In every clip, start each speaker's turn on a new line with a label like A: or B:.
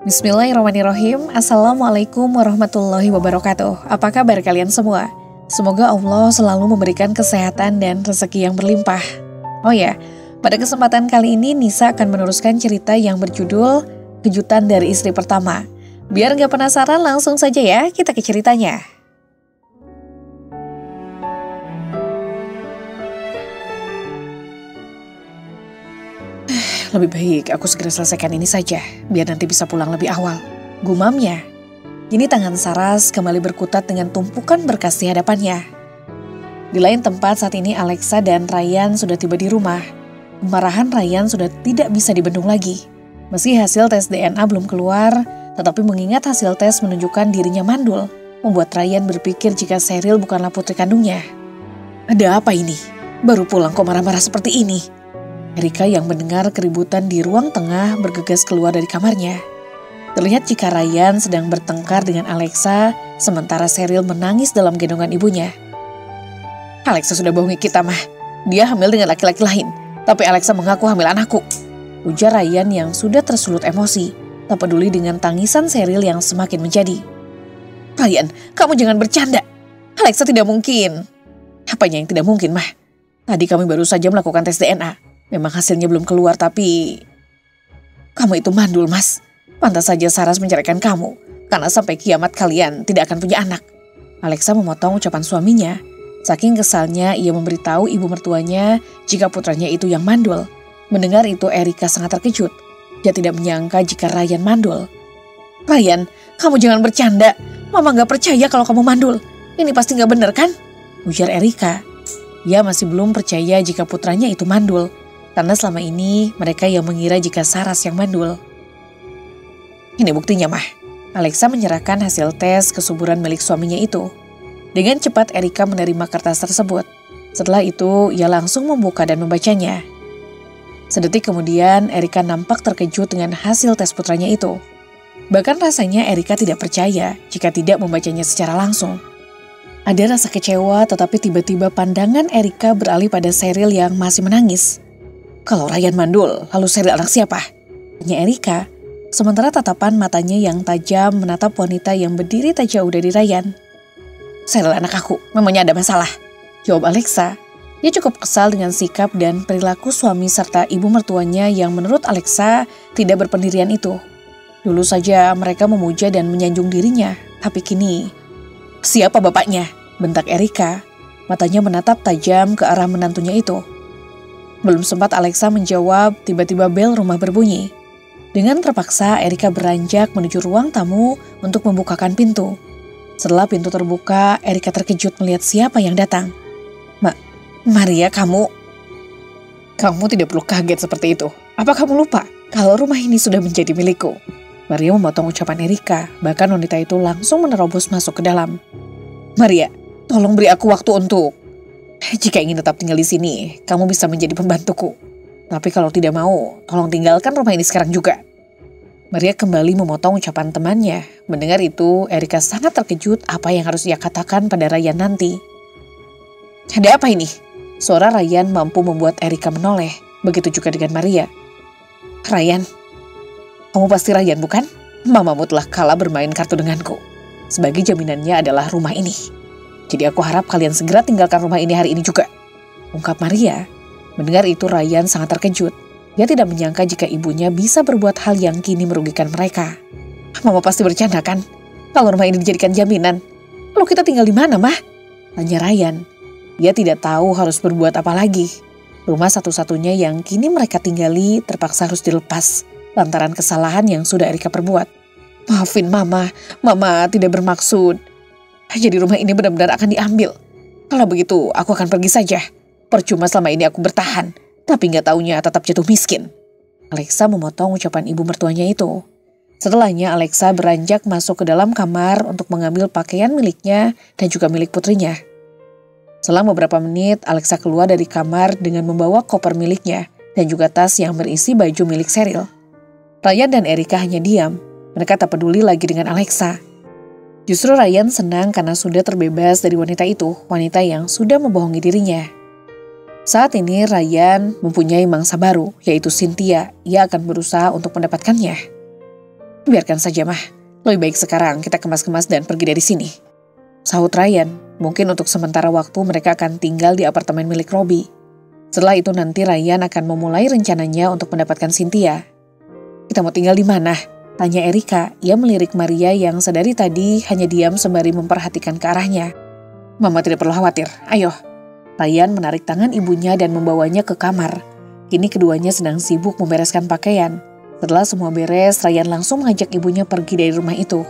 A: Bismillahirrahmanirrahim. Assalamualaikum warahmatullahi wabarakatuh. Apa kabar kalian semua? Semoga Allah selalu memberikan kesehatan dan rezeki yang berlimpah. Oh ya, pada kesempatan kali ini Nisa akan meneruskan cerita yang berjudul Kejutan dari Istri Pertama. Biar gak penasaran, langsung saja ya kita ke ceritanya. Lebih baik aku segera selesaikan ini saja, biar nanti bisa pulang lebih awal. Gumamnya. Kini tangan Saras kembali berkutat dengan tumpukan berkas di hadapannya. Di lain tempat saat ini Alexa dan Ryan sudah tiba di rumah. Kemarahan Ryan sudah tidak bisa dibendung lagi. Meski hasil tes DNA belum keluar, tetapi mengingat hasil tes menunjukkan dirinya mandul, membuat Ryan berpikir jika Sheryl bukanlah putri kandungnya. Ada apa ini? Baru pulang kok marah-marah seperti ini? Erika yang mendengar keributan di ruang tengah bergegas keluar dari kamarnya. Terlihat jika Ryan sedang bertengkar dengan Alexa, sementara Sheryl menangis dalam gendongan ibunya. Alexa sudah bohongi kita, Mah. Dia hamil dengan laki-laki lain, tapi Alexa mengaku hamil anakku. Ujar Ryan yang sudah tersulut emosi, tak peduli dengan tangisan Sheryl yang semakin menjadi. Ryan, kamu jangan bercanda. Alexa tidak mungkin. Apanya yang tidak mungkin, Mah? Tadi kami baru saja melakukan tes DNA. Memang hasilnya belum keluar, tapi kamu itu mandul, Mas. Pantas saja Saras menceraikan kamu, karena sampai kiamat kalian tidak akan punya anak. Alexa memotong ucapan suaminya. Saking kesalnya ia memberitahu ibu mertuanya jika putranya itu yang mandul. Mendengar itu Erika sangat terkejut. Dia tidak menyangka jika Ryan mandul. Ryan, kamu jangan bercanda. Mama gak percaya kalau kamu mandul. Ini pasti gak benar kan? Ujar Erika. Ia masih belum percaya jika putranya itu mandul. Karena selama ini mereka yang mengira jika Saras yang mandul. Ini buktinya, Mah. Alexa menyerahkan hasil tes kesuburan milik suaminya itu. Dengan cepat Erika menerima kertas tersebut. Setelah itu ia langsung membuka dan membacanya. Sedetik kemudian Erika nampak terkejut dengan hasil tes putranya itu. Bahkan rasanya Erika tidak percaya jika tidak membacanya secara langsung. Ada rasa kecewa, tetapi tiba-tiba pandangan Erika beralih pada Sheryl yang masih menangis. Kalau Ryan mandul, lalu Sheryl anak siapa? Tanya Erika, sementara tatapan matanya yang tajam menatap wanita yang berdiri tak jauh dari Ryan. Sheryl anak aku, memangnya ada masalah? Jawab Alexa. Dia cukup kesal dengan sikap dan perilaku suami serta ibu mertuanya yang menurut Alexa tidak berpendirian itu. Dulu saja mereka memuja dan menyanjung dirinya, tapi kini... Siapa bapaknya? Bentak Erika. Matanya menatap tajam ke arah menantunya itu. Belum sempat Alexa menjawab, tiba-tiba bel rumah berbunyi. Dengan terpaksa, Erika beranjak menuju ruang tamu untuk membukakan pintu. Setelah pintu terbuka, Erika terkejut melihat siapa yang datang. Maria, kamu tidak perlu kaget seperti itu. Apa kamu lupa kalau rumah ini sudah menjadi milikku? Maria memotong ucapan Erika, bahkan wanita itu langsung menerobos masuk ke dalam. Maria, tolong beri aku waktu untuk... Jika ingin tetap tinggal di sini, kamu bisa menjadi pembantuku. Tapi kalau tidak mau, tolong tinggalkan rumah ini sekarang juga. Maria kembali memotong ucapan temannya. Mendengar itu, Erika sangat terkejut apa yang harus ia katakan pada Ryan nanti. Ada apa ini? Suara Ryan mampu membuat Erika menoleh. Begitu juga dengan Maria. Ryan, kamu pasti Ryan bukan? Mamamu telah kalah bermain kartu denganku. Sebagai jaminannya adalah rumah ini. Jadi aku harap kalian segera tinggalkan rumah ini hari ini juga. Ungkap Maria. Mendengar itu Ryan sangat terkejut. Dia tidak menyangka jika ibunya bisa berbuat hal yang kini merugikan mereka. Mama pasti bercanda kan? Kalau rumah ini dijadikan jaminan. Lalu kita tinggal di mana, Mah? Tanya Ryan. Dia tidak tahu harus berbuat apa lagi. Rumah satu-satunya yang kini mereka tinggali terpaksa harus dilepas. Lantaran kesalahan yang sudah Erika perbuat. Maafin Mama. Mama tidak bermaksud. Jadi rumah ini benar-benar akan diambil. Kalau begitu, aku akan pergi saja. Percuma selama ini aku bertahan, tapi nggak taunya tetap jatuh miskin. Alexa memotong ucapan ibu mertuanya itu. Setelahnya Alexa beranjak masuk ke dalam kamar untuk mengambil pakaian miliknya dan juga milik putrinya. Selang beberapa menit, Alexa keluar dari kamar dengan membawa koper miliknya dan juga tas yang berisi baju milik Sheryl. Ryan dan Erika hanya diam. Mereka tak peduli lagi dengan Alexa. Justru Ryan senang karena sudah terbebas dari wanita itu, wanita yang sudah membohongi dirinya. Saat ini Ryan mempunyai mangsa baru, yaitu Cynthia. Ia akan berusaha untuk mendapatkannya. Biarkan saja mah, lebih baik sekarang kita kemas-kemas dan pergi dari sini. Sahut Ryan, mungkin untuk sementara waktu mereka akan tinggal di apartemen milik Robi. Setelah itu nanti Ryan akan memulai rencananya untuk mendapatkan Cynthia. Kita mau tinggal di mana? Tanya Erika. Ia melirik Maria yang sedari tadi hanya diam sembari memperhatikan ke arahnya. Mama tidak perlu khawatir, ayo. Ryan menarik tangan ibunya dan membawanya ke kamar. Kini keduanya sedang sibuk membereskan pakaian. Setelah semua beres, Ryan langsung mengajak ibunya pergi dari rumah itu.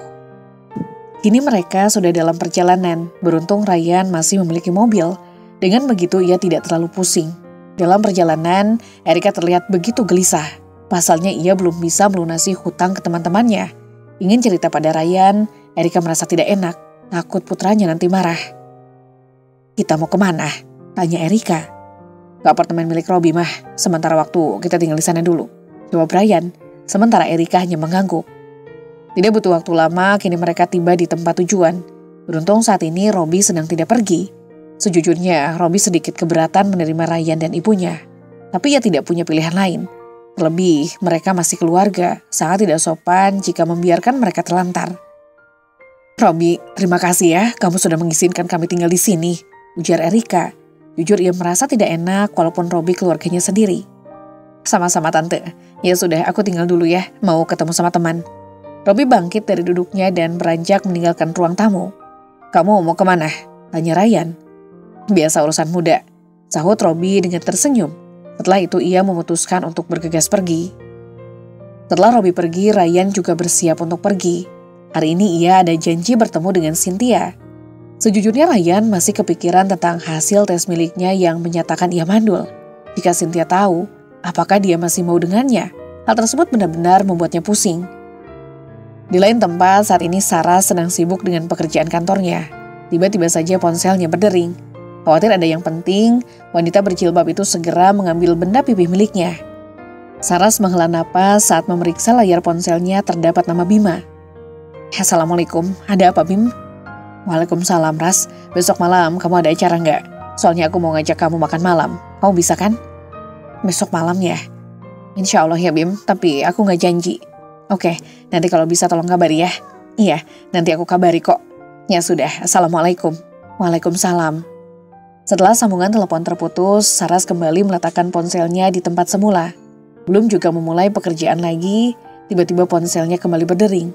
A: Kini mereka sudah dalam perjalanan. Beruntung Ryan masih memiliki mobil. Dengan begitu ia tidak terlalu pusing. Dalam perjalanan, Erika terlihat begitu gelisah. Pasalnya ia belum bisa melunasi hutang ke teman-temannya. Ingin cerita pada Ryan, Erika merasa tidak enak. Takut putranya nanti marah. Kita mau kemana? Tanya Erika. Ke apartemen milik Robi mah. Sementara waktu kita tinggal di sana dulu. Jawab Ryan, sementara Erika hanya mengangguk. Tidak butuh waktu lama, kini mereka tiba di tempat tujuan. Beruntung saat ini Robi sedang tidak pergi. Sejujurnya, Robi sedikit keberatan menerima Ryan dan ibunya. Tapi ia tidak punya pilihan lain. Terlebih, mereka masih keluarga, sangat tidak sopan jika membiarkan mereka terlantar. Robi, terima kasih ya, kamu sudah mengizinkan kami tinggal di sini, ujar Erika. Jujur ia merasa tidak enak walaupun Robi keluarganya sendiri. Sama-sama tante, ya sudah aku tinggal dulu ya, mau ketemu sama teman. Robi bangkit dari duduknya dan beranjak meninggalkan ruang tamu. Kamu mau kemana? Tanya Ryan. Biasa urusan muda, sahut Robi dengan tersenyum. Setelah itu ia memutuskan untuk bergegas pergi. Setelah Robi pergi, Ryan juga bersiap untuk pergi. Hari ini ia ada janji bertemu dengan Cynthia. Sejujurnya Ryan masih kepikiran tentang hasil tes miliknya yang menyatakan ia mandul. Jika Cynthia tahu, apakah dia masih mau dengannya? Hal tersebut benar-benar membuatnya pusing. Di lain tempat, saat ini Sarah sedang sibuk dengan pekerjaan kantornya. Tiba-tiba saja ponselnya berdering. Khawatir ada yang penting, wanita berjilbab itu segera mengambil benda pipih miliknya. Saras menghela napas saat memeriksa layar ponselnya terdapat nama Bima. Assalamualaikum, ada apa Bim? Waalaikumsalam Ras, besok malam kamu ada acara nggak? Soalnya aku mau ngajak kamu makan malam, kamu bisa kan? Besok malam ya? Insya Allah ya Bim, tapi aku gak janji. Oke, nanti kalau bisa tolong kabari ya. Iya, nanti aku kabari kok. Ya sudah, Assalamualaikum. Waalaikumsalam. Setelah sambungan telepon terputus, Saras kembali meletakkan ponselnya di tempat semula. Belum juga memulai pekerjaan lagi, tiba-tiba ponselnya kembali berdering.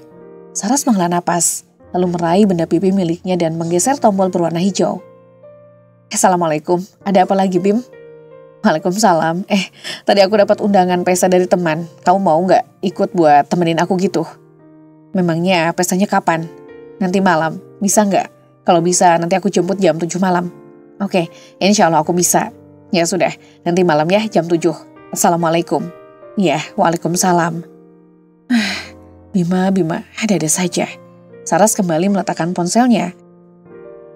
A: Saras menghela napas, lalu meraih benda pipi miliknya dan menggeser tombol berwarna hijau. Assalamualaikum, ada apa lagi Bim? Waalaikumsalam. Tadi aku dapat undangan pesta dari teman. Kamu mau nggak ikut buat temenin aku gitu? Memangnya pestanya kapan? Nanti malam. Bisa nggak? Kalau bisa nanti aku jemput jam 7 malam. Oke, insya Allah aku bisa. Ya sudah, nanti malam ya jam 7. Assalamualaikum. Ya, waalaikumsalam. Bima, ada saja. Saras kembali meletakkan ponselnya.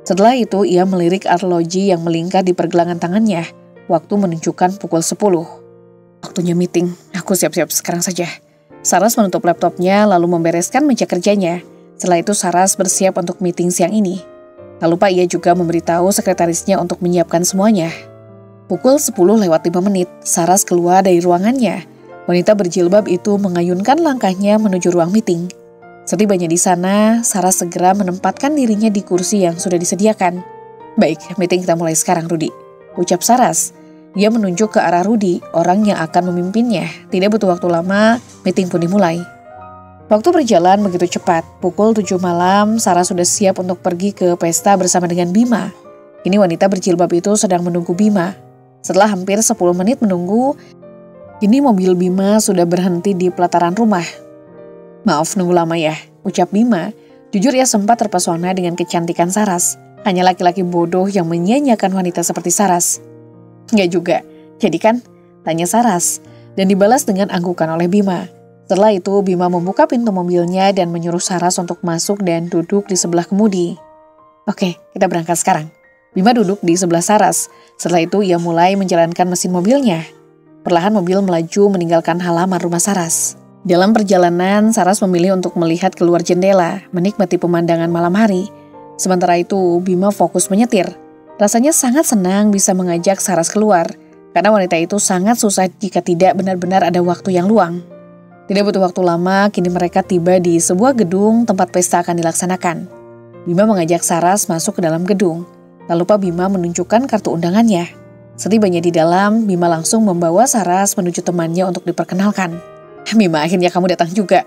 A: Setelah itu ia melirik arloji yang melingkar di pergelangan tangannya. Waktu menunjukkan pukul 10. Waktunya meeting, aku siap-siap sekarang saja. Saras menutup laptopnya lalu membereskan meja kerjanya. Setelah itu Saras bersiap untuk meeting siang ini. Tak lupa ia juga memberitahu sekretarisnya untuk menyiapkan semuanya. Pukul 10:05 Saras keluar dari ruangannya. Wanita berjilbab itu mengayunkan langkahnya menuju ruang meeting. Setibanya di sana, Saras segera menempatkan dirinya di kursi yang sudah disediakan. Baik, meeting kita mulai sekarang Rudi, ucap Saras. Dia menunjuk ke arah Rudi, orang yang akan memimpinnya. Tidak butuh waktu lama, meeting pun dimulai. Waktu berjalan begitu cepat. Pukul 7 malam, Sarah sudah siap untuk pergi ke pesta bersama dengan Bima. Kini wanita berjilbab itu sedang menunggu Bima. Setelah hampir 10 menit menunggu, kini mobil Bima sudah berhenti di pelataran rumah. Maaf nunggu lama ya, ucap Bima. Jujur ia sempat terpesona dengan kecantikan Saras. Hanya laki-laki bodoh yang menyanyiakan wanita seperti Saras. Enggak juga, jadi kan? Tanya Saras, dan dibalas dengan anggukan oleh Bima. Setelah itu Bima membuka pintu mobilnya dan menyuruh Saras untuk masuk dan duduk di sebelah kemudi. Oke, kita berangkat sekarang. Bima duduk di sebelah Saras. Setelah itu ia mulai menjalankan mesin mobilnya. Perlahan mobil melaju meninggalkan halaman rumah Saras. Dalam perjalanan, Saras memilih untuk melihat keluar jendela, menikmati pemandangan malam hari. Sementara itu, Bima fokus menyetir. Rasanya sangat senang bisa mengajak Saras keluar, karena wanita itu sangat susah jika tidak benar-benar ada waktu yang luang. Tidak butuh waktu lama, kini mereka tiba di sebuah gedung tempat pesta akan dilaksanakan. Bima mengajak Saras masuk ke dalam gedung. Tak lupa Bima menunjukkan kartu undangannya. Setibanya di dalam, Bima langsung membawa Saras menuju temannya untuk diperkenalkan. "Bima, akhirnya kamu datang juga,"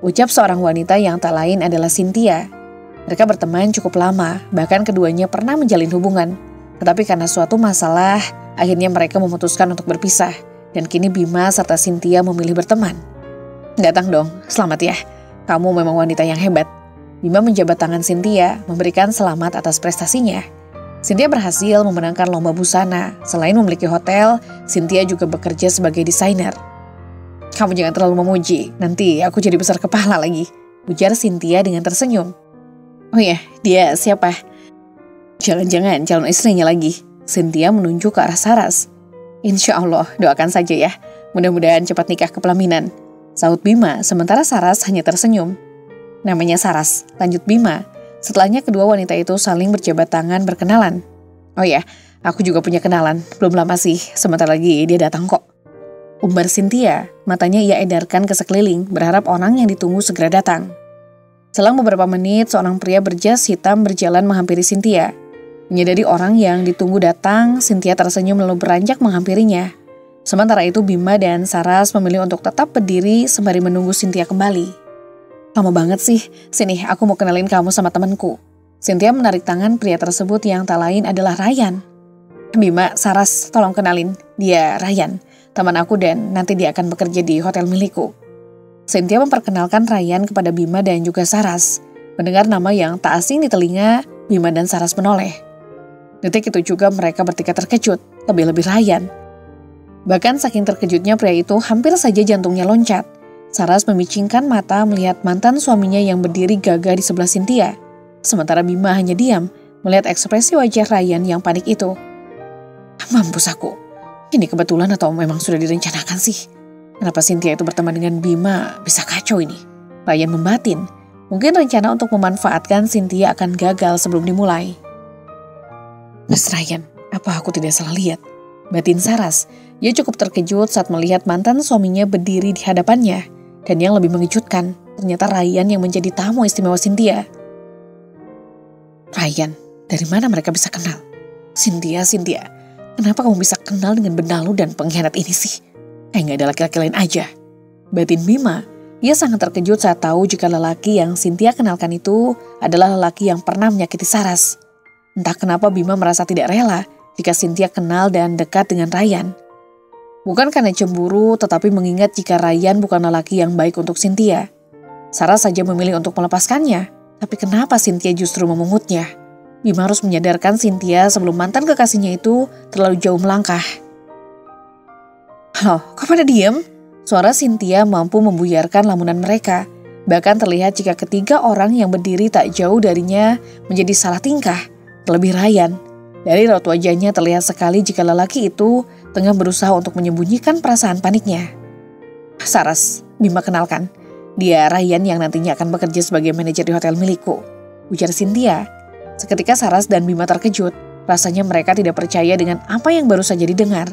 A: ucap seorang wanita yang tak lain adalah Cynthia. Mereka berteman cukup lama, bahkan keduanya pernah menjalin hubungan. Tetapi karena suatu masalah, akhirnya mereka memutuskan untuk berpisah. Dan kini Bima serta Cynthia memilih berteman. "Datang dong, selamat ya. Kamu memang wanita yang hebat." Bima menjabat tangan Cynthia, memberikan selamat atas prestasinya. Cynthia berhasil memenangkan lomba busana. Selain memiliki hotel, Cynthia juga bekerja sebagai desainer. "Kamu jangan terlalu memuji, nanti aku jadi besar kepala lagi," ujar Cynthia dengan tersenyum. "Oh ya, dia siapa?" "Jangan-jangan calon istrinya lagi." Cynthia menunjuk ke arah Saras. "Insya Allah, doakan saja ya. Mudah-mudahan cepat nikah ke pelaminan," sahut Bima, sementara Saras hanya tersenyum. "Namanya Saras," lanjut Bima. Setelahnya kedua wanita itu saling berjabat tangan berkenalan. "Oh ya, aku juga punya kenalan. Belum lama sih, sebentar lagi dia datang kok," umbar Cynthia. Matanya ia edarkan ke sekeliling, berharap orang yang ditunggu segera datang. Selang beberapa menit, seorang pria berjas hitam berjalan menghampiri Cynthia. Menyadari orang yang ditunggu datang, Cynthia tersenyum lalu beranjak menghampirinya. Sementara itu Bima dan Saras memilih untuk tetap berdiri sembari menunggu Cynthia kembali. "Lama banget sih, sini aku mau kenalin kamu sama temanku." Cynthia menarik tangan pria tersebut yang tak lain adalah Ryan. "Bima, Saras, tolong kenalin, dia Ryan, teman aku dan nanti dia akan bekerja di hotel milikku." Cynthia memperkenalkan Ryan kepada Bima dan juga Saras. Mendengar nama yang tak asing di telinga, Bima dan Saras menoleh. Detik itu juga mereka bertiga terkejut, lebih-lebih Ryan. Bahkan saking terkejutnya pria itu hampir saja jantungnya loncat. Saras memicingkan mata melihat mantan suaminya yang berdiri gagah di sebelah Cynthia. Sementara Bima hanya diam melihat ekspresi wajah Ryan yang panik itu. "Mampus aku. Ini kebetulan atau memang sudah direncanakan sih? Kenapa Cynthia itu berteman dengan Bima bisa kacau ini?" Ryan membatin. Mungkin rencana untuk memanfaatkan Cynthia akan gagal sebelum dimulai. "Mas Ryan, apa aku tidak salah lihat?" batin Saras. Ia cukup terkejut saat melihat mantan suaminya berdiri di hadapannya. Dan yang lebih mengejutkan, ternyata Ryan yang menjadi tamu istimewa Cynthia. "Ryan, dari mana mereka bisa kenal?" Cynthia, kenapa kamu bisa kenal dengan benalu dan pengkhianat ini sih? Nggak ada laki-laki lain aja," batin Bima. Ia sangat terkejut saat tahu jika lelaki yang Cynthia kenalkan itu adalah lelaki yang pernah menyakiti Saras. Entah kenapa Bima merasa tidak rela jika Cynthia kenal dan dekat dengan Ryan. Bukan karena cemburu, tetapi mengingat jika Ryan bukan lelaki yang baik untuk Cynthia. Saras saja memilih untuk melepaskannya, tapi kenapa Cynthia justru memungutnya? Bima harus menyadarkan Cynthia sebelum mantan kekasihnya itu terlalu jauh melangkah. "Halo, kok pada diem?" Suara Cynthia mampu membuyarkan lamunan mereka. Bahkan terlihat jika ketiga orang yang berdiri tak jauh darinya menjadi salah tingkah, terlebih Ryan. Dari raut wajahnya terlihat sekali jika lelaki itu tengah berusaha untuk menyembunyikan perasaan paniknya. "Saras, Bima kenalkan. Dia Ryan yang nantinya akan bekerja sebagai manajer di hotel milikku," ujar Cynthia. Seketika Saras dan Bima terkejut. Rasanya mereka tidak percaya dengan apa yang baru saja didengar.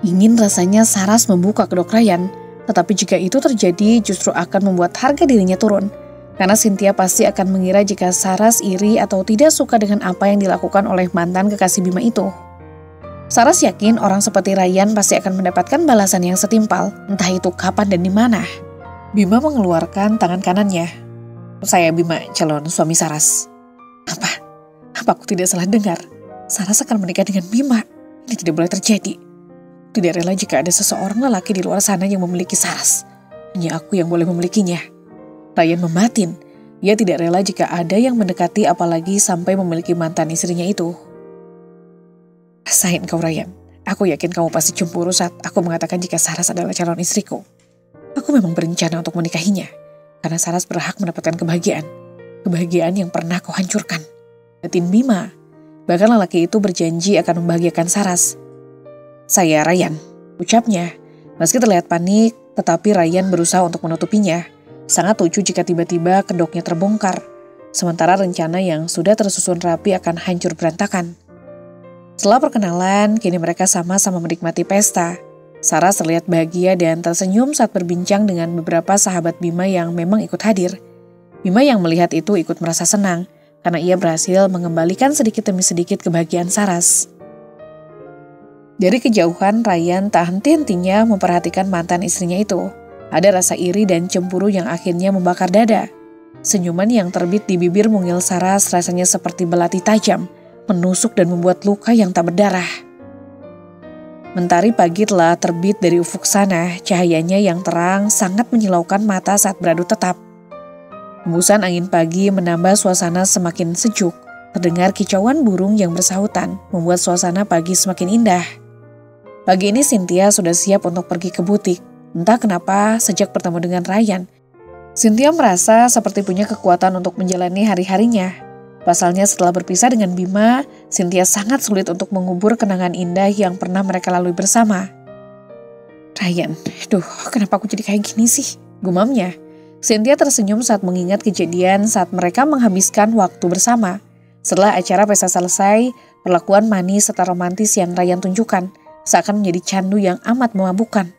A: Ingin rasanya Saras membuka kedok Ryan, tetapi jika itu terjadi justru akan membuat harga dirinya turun. Karena Cynthia pasti akan mengira jika Saras iri atau tidak suka dengan apa yang dilakukan oleh mantan kekasih Bima itu. Saras yakin orang seperti Ryan pasti akan mendapatkan balasan yang setimpal, entah itu kapan dan di mana. Bima mengeluarkan tangan kanannya. "Saya Bima, calon suami Saras." Apa aku tidak salah dengar? Saras akan menikah dengan Bima. Ini tidak boleh terjadi. Tidak rela jika ada seseorang lelaki di luar sana yang memiliki Saras. Hanya aku yang boleh memilikinya. Ryan membatin. Ia tidak rela jika ada yang mendekati apalagi sampai memiliki mantan istrinya itu. "Rasain kau Ryan. Aku yakin kamu pasti cemburu saat aku mengatakan jika Saras adalah calon istriku. Aku memang berencana untuk menikahinya. Karena Saras berhak mendapatkan kebahagiaan. Kebahagiaan yang pernah kau hancurkan," batin Bima. Bahkan lelaki itu berjanji akan membahagiakan Saras. "Saya Ryan," ucapnya. Meski terlihat panik, tetapi Ryan berusaha untuk menutupinya. Sangat lucu jika tiba-tiba kedoknya terbongkar, sementara rencana yang sudah tersusun rapi akan hancur berantakan. Setelah perkenalan, kini mereka sama-sama menikmati pesta. Saras terlihat bahagia dan tersenyum saat berbincang dengan beberapa sahabat Bima yang memang ikut hadir. Bima yang melihat itu ikut merasa senang karena ia berhasil mengembalikan sedikit demi sedikit kebahagiaan Saras. Dari kejauhan, Ryan tak henti-hentinya memperhatikan mantan istrinya itu. Ada rasa iri dan cemburu yang akhirnya membakar dada. Senyuman yang terbit di bibir mungil Saras rasanya seperti belati tajam, menusuk dan membuat luka yang tak berdarah. Mentari pagi telah terbit dari ufuk sana, cahayanya yang terang sangat menyilaukan mata saat beradu tetap. Hembusan angin pagi menambah suasana semakin sejuk, terdengar kicauan burung yang bersahutan, membuat suasana pagi semakin indah. Pagi ini Cynthia sudah siap untuk pergi ke butik. Entah kenapa sejak bertemu dengan Ryan, Cynthia merasa seperti punya kekuatan untuk menjalani hari-harinya. Pasalnya setelah berpisah dengan Bima, Cynthia sangat sulit untuk mengubur kenangan indah yang pernah mereka lalui bersama. Ryan, kenapa aku jadi kayak gini sih? Gumamnya. Cynthia tersenyum saat mengingat kejadian saat mereka menghabiskan waktu bersama. Setelah acara pesta selesai, perlakuan manis serta romantis yang Ryan tunjukkan seakan menjadi candu yang amat memabukkan.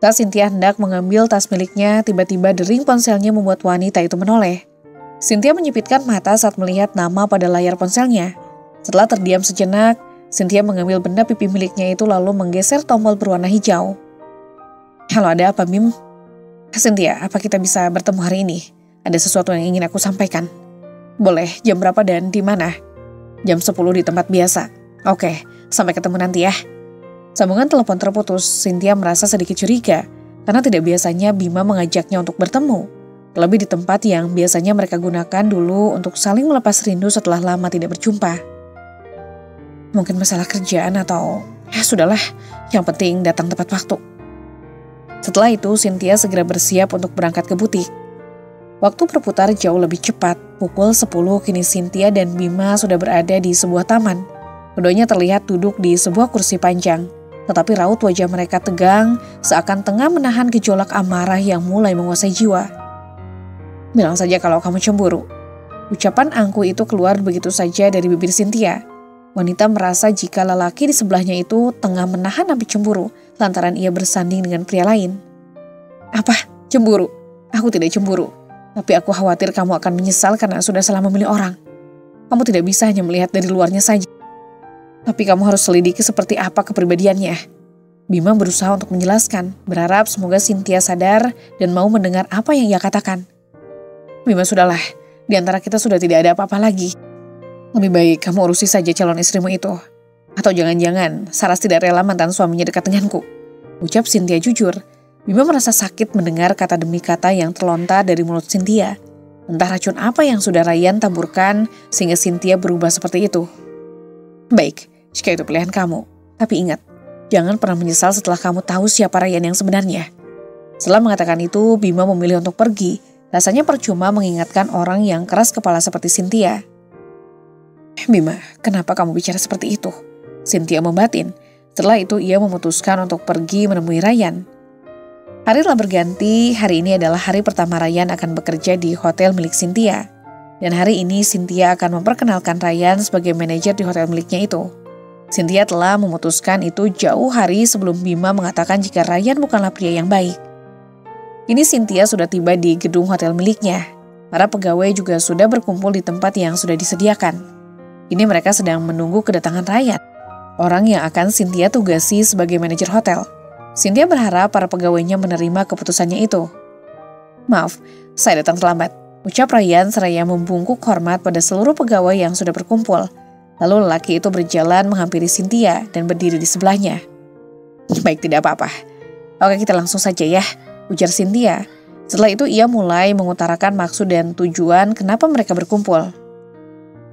A: Saat Cynthia hendak mengambil tas miliknya, tiba-tiba dering ponselnya membuat wanita itu menoleh. Cynthia menyipitkan mata saat melihat nama pada layar ponselnya. Setelah terdiam sejenak, Cynthia mengambil benda pipi miliknya itu lalu menggeser tombol berwarna hijau. Halo, ada apa, Bim? Cynthia, apa kita bisa bertemu hari ini? Ada sesuatu yang ingin aku sampaikan. Boleh, jam berapa dan di mana? Jam 10 di tempat biasa. Oke, sampai ketemu nanti ya. Sambungan telepon terputus, Cynthia merasa sedikit curiga karena tidak biasanya Bima mengajaknya untuk bertemu. Terlebih di tempat yang biasanya mereka gunakan dulu untuk saling melepas rindu setelah lama tidak berjumpa. Mungkin masalah kerjaan atau sudahlah, yang penting datang tepat waktu. Setelah itu Cynthia segera bersiap untuk berangkat ke butik. Waktu berputar jauh lebih cepat, pukul 10 kini Cynthia dan Bima sudah berada di sebuah taman. Keduanya terlihat duduk di sebuah kursi panjang, tetapi raut wajah mereka tegang seakan tengah menahan gejolak amarah yang mulai menguasai jiwa. Bilang saja kalau kamu cemburu. Ucapan angkuh itu keluar begitu saja dari bibir Cynthia. Wanita merasa jika lelaki di sebelahnya itu tengah menahan api cemburu lantaran ia bersanding dengan pria lain. Apa? Cemburu? Aku tidak cemburu. Tapi aku khawatir kamu akan menyesal karena sudah salah memilih orang. Kamu tidak bisa hanya melihat dari luarnya saja. Tapi kamu harus selidiki seperti apa kepribadiannya. Bima berusaha untuk menjelaskan, berharap semoga Cynthia sadar dan mau mendengar apa yang ia katakan. Bima, sudahlah, di antara kita sudah tidak ada apa-apa lagi. Lebih baik kamu urusi saja calon istrimu itu. Atau jangan-jangan Saras tidak rela mantan suaminya dekat denganku. Ucap Cynthia jujur. Bima merasa sakit mendengar kata demi kata yang terlontar dari mulut Cynthia. Entah racun apa yang sudah Ryan taburkan sehingga Cynthia berubah seperti itu. Baik, jika itu pilihan kamu. Tapi ingat, jangan pernah menyesal setelah kamu tahu siapa Ryan yang sebenarnya. Setelah mengatakan itu, Bima memilih untuk pergi. Rasanya percuma mengingatkan orang yang keras kepala seperti Cynthia. Bima, kenapa kamu bicara seperti itu? Cynthia membatin. Setelah itu ia memutuskan untuk pergi menemui Ryan. Hari telah berganti, hari ini adalah hari pertama Ryan akan bekerja di hotel milik Cynthia. Dan hari ini Cynthia akan memperkenalkan Ryan sebagai manajer di hotel miliknya itu. Cynthia telah memutuskan itu jauh hari sebelum Bima mengatakan jika Ryan bukanlah pria yang baik. Kini Cynthia sudah tiba di gedung hotel miliknya. Para pegawai juga sudah berkumpul di tempat yang sudah disediakan. Kini mereka sedang menunggu kedatangan Ryan, orang yang akan Cynthia tugasi sebagai manajer hotel. Cynthia berharap para pegawainya menerima keputusannya itu. Maaf, saya datang terlambat, ucap Ryan seraya membungkuk hormat pada seluruh pegawai yang sudah berkumpul. Lalu lelaki itu berjalan menghampiri Cynthia dan berdiri di sebelahnya. Baik, tidak apa-apa. Oke, kita langsung saja ya, ujar Cynthia. Setelah itu ia mulai mengutarakan maksud dan tujuan kenapa mereka berkumpul.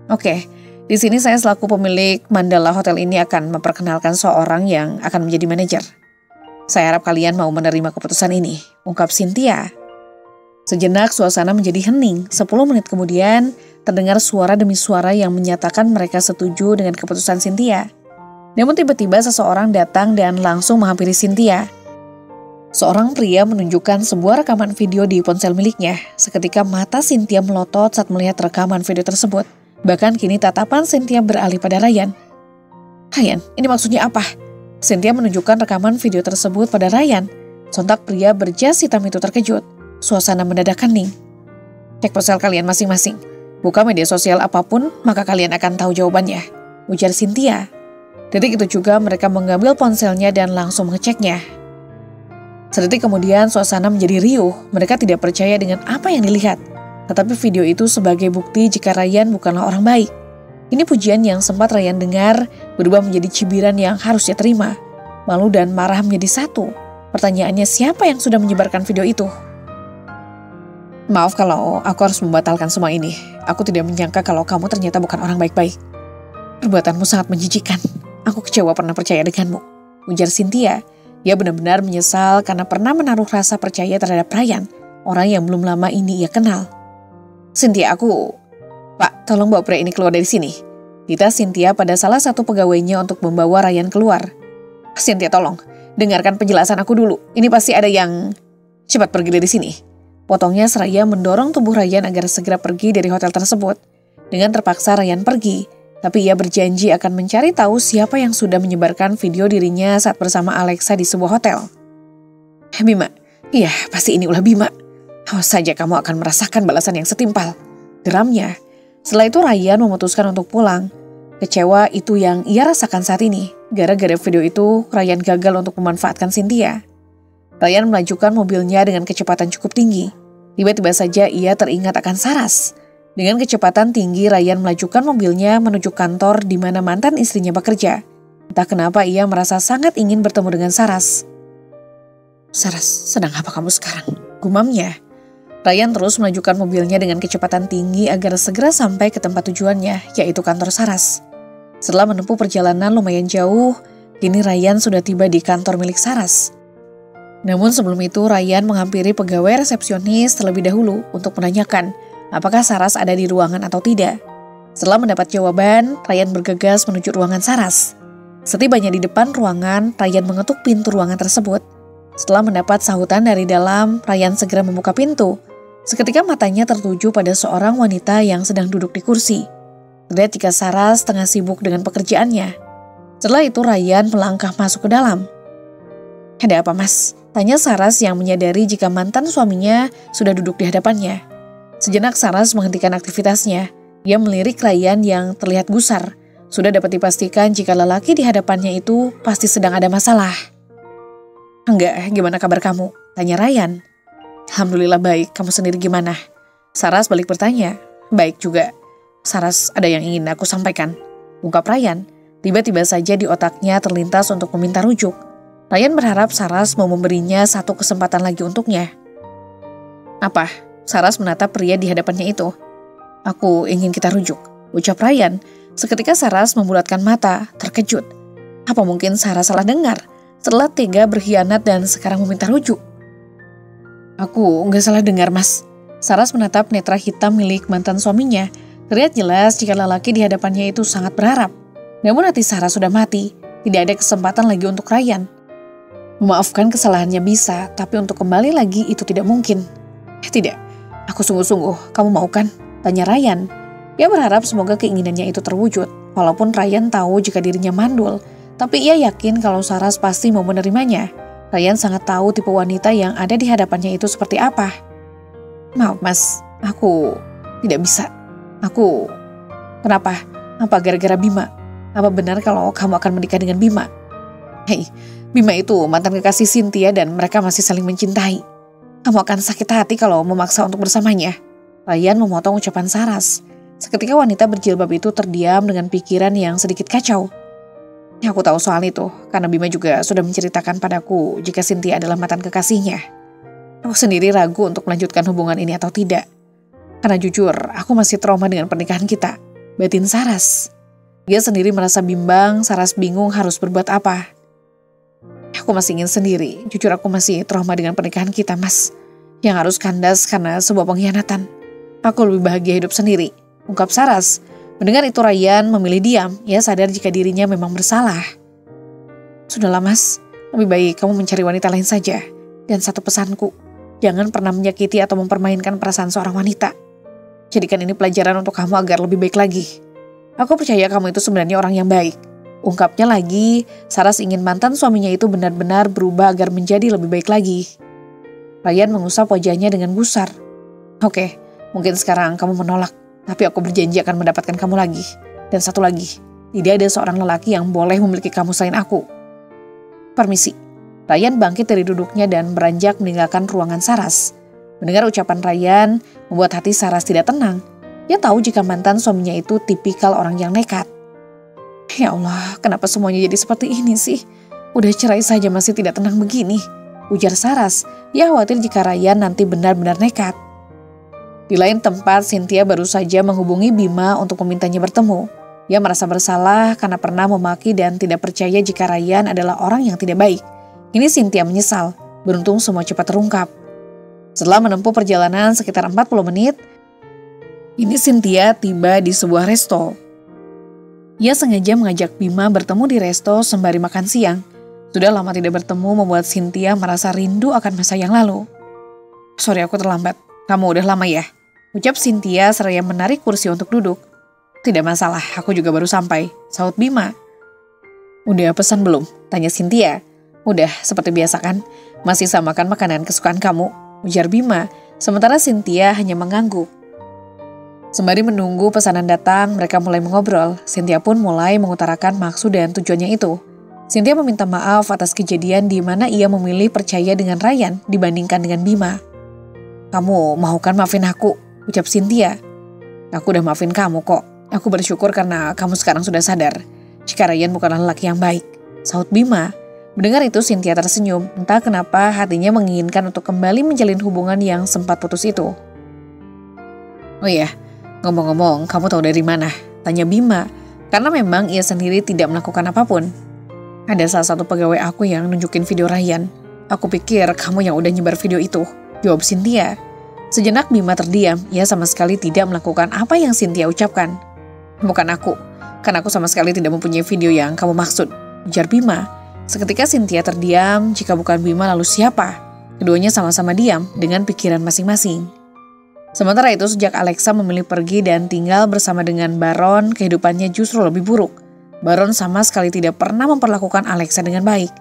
A: Oke, di sini saya selaku pemilik Mandala Hotel ini akan memperkenalkan seorang yang akan menjadi manajer. Saya harap kalian mau menerima keputusan ini, ungkap Cynthia. Sejenak suasana menjadi hening. 10 menit kemudian terdengar suara demi suara yang menyatakan mereka setuju dengan keputusan Cynthia. Namun tiba-tiba seseorang datang dan langsung menghampiri Cynthia. Seorang pria menunjukkan sebuah rekaman video di ponsel miliknya. Seketika mata Cynthia melotot saat melihat rekaman video tersebut. Bahkan kini tatapan Cynthia beralih pada Ryan. Ryan, ini maksudnya apa? Cynthia menunjukkan rekaman video tersebut pada Ryan. Sontak pria berjas hitam itu terkejut. Suasana mendadak hening. Cek ponsel kalian masing-masing. Buka media sosial apapun, maka kalian akan tahu jawabannya, ujar Cynthia. Detik itu juga mereka mengambil ponselnya dan langsung mengeceknya. Sedetik kemudian suasana menjadi riuh. Mereka tidak percaya dengan apa yang dilihat. Tetapi video itu sebagai bukti jika Ryan bukanlah orang baik. Ini pujian yang sempat Ryan dengar berubah menjadi cibiran yang harus dia terima. Malu dan marah menjadi satu. Pertanyaannya, siapa yang sudah menyebarkan video itu? Maaf kalau aku harus membatalkan semua ini. Aku tidak menyangka kalau kamu ternyata bukan orang baik-baik. Perbuatanmu sangat menjijikan. Aku kecewa pernah percaya denganmu, ujar Cynthia. Ia benar-benar menyesal karena pernah menaruh rasa percaya terhadap Ryan, orang yang belum lama ini ia kenal. Cynthia, Pak, tolong bawa pria ini keluar dari sini. Dita Cynthia pada salah satu pegawainya untuk membawa Ryan keluar. Cynthia, tolong, dengarkan penjelasan aku dulu. Ini pasti ada yang... Cepat pergi dari sini. Potongnya seraya mendorong tubuh Ryan agar segera pergi dari hotel tersebut. Dengan terpaksa Ryan pergi. Tapi ia berjanji akan mencari tahu siapa yang sudah menyebarkan video dirinya saat bersama Alexa di sebuah hotel. Bima, iya pasti ini ulah Bima. Awas saja kamu akan merasakan balasan yang setimpal, geramnya. Setelah itu Ryan memutuskan untuk pulang. Kecewa itu yang ia rasakan saat ini. Gara-gara video itu, Ryan gagal untuk memanfaatkan Cynthia. Ryan melajukan mobilnya dengan kecepatan cukup tinggi. Tiba-tiba saja ia teringat akan Saras. Dengan kecepatan tinggi, Ryan melajukan mobilnya menuju kantor di mana mantan istrinya bekerja. Entah kenapa ia merasa sangat ingin bertemu dengan Saras. Saras, sedang apa kamu sekarang? Gumamnya. Ryan terus melajukan mobilnya dengan kecepatan tinggi agar segera sampai ke tempat tujuannya, yaitu kantor Saras. Setelah menempuh perjalanan lumayan jauh, kini Ryan sudah tiba di kantor milik Saras. Namun sebelum itu, Ryan menghampiri pegawai resepsionis terlebih dahulu untuk menanyakan apakah Saras ada di ruangan atau tidak. Setelah mendapat jawaban, Ryan bergegas menuju ruangan Saras. Setibanya di depan ruangan, Ryan mengetuk pintu ruangan tersebut. Setelah mendapat sahutan dari dalam, Ryan segera membuka pintu. Seketika matanya tertuju pada seorang wanita yang sedang duduk di kursi. Terlihat jika Saras tengah sibuk dengan pekerjaannya. Setelah itu Ryan melangkah masuk ke dalam. Ada apa, Mas? Tanya Saras yang menyadari jika mantan suaminya sudah duduk di hadapannya. Sejenak Saras menghentikan aktivitasnya. Ia melirik Ryan yang terlihat gusar. Sudah dapat dipastikan jika lelaki di hadapannya itu pasti sedang ada masalah. Enggak, gimana kabar kamu? Tanya Ryan. Alhamdulillah baik, kamu sendiri gimana? Saras balik bertanya. Baik juga. Saras, ada yang ingin aku sampaikan, ungkap Ryan. Tiba-tiba saja di otaknya terlintas untuk meminta rujuk. Ryan berharap Saras mau memberinya satu kesempatan lagi untuknya. Apa? Saras menatap pria di hadapannya itu. Aku ingin kita rujuk, ucap Ryan. Seketika Saras membulatkan mata, terkejut. Apa mungkin Saras salah dengar? Setelah tega berkhianat dan sekarang meminta rujuk. Aku nggak salah dengar, Mas. Saras menatap netra hitam milik mantan suaminya. Terlihat jelas jika lelaki di hadapannya itu sangat berharap. Namun hati Saras sudah mati. Tidak ada kesempatan lagi untuk Ryan. Memaafkan kesalahannya bisa, tapi untuk kembali lagi itu tidak mungkin. Tidak, aku sungguh-sungguh. Kamu mau kan? Tanya Ryan. Ia berharap semoga keinginannya itu terwujud. Walaupun Ryan tahu jika dirinya mandul. Tapi ia yakin kalau Saras pasti mau menerimanya. Ryan sangat tahu tipe wanita yang ada di hadapannya itu seperti apa. Maaf, Mas. Aku tidak bisa. Kenapa? Apa gara-gara Bima? Apa benar kalau kamu akan menikah dengan Bima? Hei, Bima itu mantan kekasih Cynthia dan mereka masih saling mencintai. Kamu akan sakit hati kalau memaksa untuk bersamanya. Ryan memotong ucapan Saras. Seketika wanita berjilbab itu terdiam dengan pikiran yang sedikit kacau. Aku tahu soal itu, karena Bima juga sudah menceritakan padaku jika Cynthia adalah mantan kekasihnya. Aku sendiri ragu untuk melanjutkan hubungan ini atau tidak. Karena jujur, aku masih trauma dengan pernikahan kita. Batin Saras. Dia sendiri merasa bimbang, Saras bingung harus berbuat apa. Aku masih ingin sendiri, jujur aku masih trauma dengan pernikahan kita, Mas. Yang harus kandas karena sebuah pengkhianatan. Aku lebih bahagia hidup sendiri, ungkap Saras. Mendengar itu Ryan memilih diam, ia sadar jika dirinya memang bersalah. Sudahlah, Mas, lebih baik kamu mencari wanita lain saja. Dan satu pesanku, jangan pernah menyakiti atau mempermainkan perasaan seorang wanita. Jadikan ini pelajaran untuk kamu agar lebih baik lagi. Aku percaya kamu itu sebenarnya orang yang baik, Ungkapnya lagi, Saras ingin mantan suaminya itu benar-benar berubah agar menjadi lebih baik lagi. Ryan mengusap wajahnya dengan gusar. Oke, mungkin sekarang kamu menolak, tapi aku berjanji akan mendapatkan kamu lagi. Dan satu lagi, tidak ada seorang lelaki yang boleh memiliki kamu selain aku. Permisi. Ryan bangkit dari duduknya dan beranjak meninggalkan ruangan Saras. Mendengar ucapan Ryan, membuat hati Saras tidak tenang. Dia tahu jika mantan suaminya itu tipikal orang yang nekat. Ya Allah, kenapa semuanya jadi seperti ini sih? Udah cerai saja masih tidak tenang begini, ujar Saras. Dia khawatir jika Ryan nanti benar-benar nekat. Di lain tempat, Cynthia baru saja menghubungi Bima untuk memintanya bertemu. Dia merasa bersalah karena pernah memaki dan tidak percaya jika Ryan adalah orang yang tidak baik. Kini Cynthia menyesal, beruntung semua cepat terungkap. Setelah menempuh perjalanan sekitar 40 menit, ini Cynthia tiba di sebuah resto. Ia sengaja mengajak Bima bertemu di resto sembari makan siang. Sudah lama tidak bertemu membuat Cynthia merasa rindu akan masa yang lalu. Sorry aku terlambat, kamu udah lama ya? Ucap Cynthia seraya menarik kursi untuk duduk. Tidak masalah, aku juga baru sampai, sahut Bima. Udah pesan belum? Tanya Cynthia. Udah, seperti biasa kan? Masih samakan makanan kesukaan kamu, ujar Bima. Sementara Cynthia hanya mengangguk. Sembari menunggu pesanan datang, mereka mulai mengobrol. Cynthia pun mulai mengutarakan maksud dan tujuannya itu. Cynthia meminta maaf atas kejadian di mana ia memilih percaya dengan Ryan dibandingkan dengan Bima. Kamu mau kan maafin aku, ucap Cynthia. Aku udah maafin kamu kok. Aku bersyukur karena kamu sekarang sudah sadar jika Ryan bukanlah lelaki yang baik, sahut Bima. Mendengar itu Cynthia tersenyum, entah kenapa hatinya menginginkan untuk kembali menjalin hubungan yang sempat putus itu. Oh iya, ngomong-ngomong kamu tahu dari mana? Tanya Bima, karena memang ia sendiri tidak melakukan apapun. Ada salah satu pegawai aku yang nunjukin video Ryan. Aku pikir kamu yang udah nyebar video itu, jawab Cynthia. Sejenak Bima terdiam, ia sama sekali tidak melakukan apa yang Cynthia ucapkan. Bukan aku, karena aku sama sekali tidak mempunyai video yang kamu maksud, ujar Bima. Seketika Cynthia terdiam, jika bukan Bima lalu siapa? Keduanya sama-sama diam dengan pikiran masing-masing. Sementara itu sejak Alexa memilih pergi dan tinggal bersama dengan Baron, kehidupannya justru lebih buruk. Baron sama sekali tidak pernah memperlakukan Alexa dengan baik.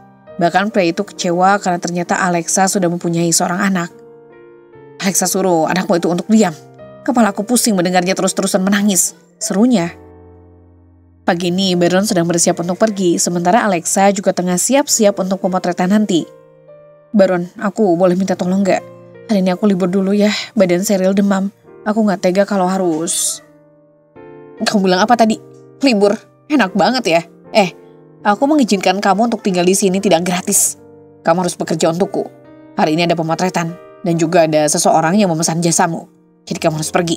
A: Bahkan pria itu kecewa karena ternyata Alexa sudah mempunyai seorang anak. Alexa suruh anakmu itu untuk diam. Kepalaku pusing mendengarnya terus-terusan menangis, serunya. Pagi ini Baron sedang bersiap untuk pergi, sementara Alexa juga tengah siap-siap untuk pemotretan nanti. Baron, aku boleh minta tolong gak? Hari ini aku libur dulu ya, badan Cheryl demam. Aku gak tega kalau harus... Kamu bilang apa tadi? Libur? Enak banget ya. Aku mengizinkan kamu untuk tinggal di sini tidak gratis. Kamu harus bekerja untukku. Hari ini ada pemotretan, dan juga ada seseorang yang memesan jasamu. Jadi kamu harus pergi.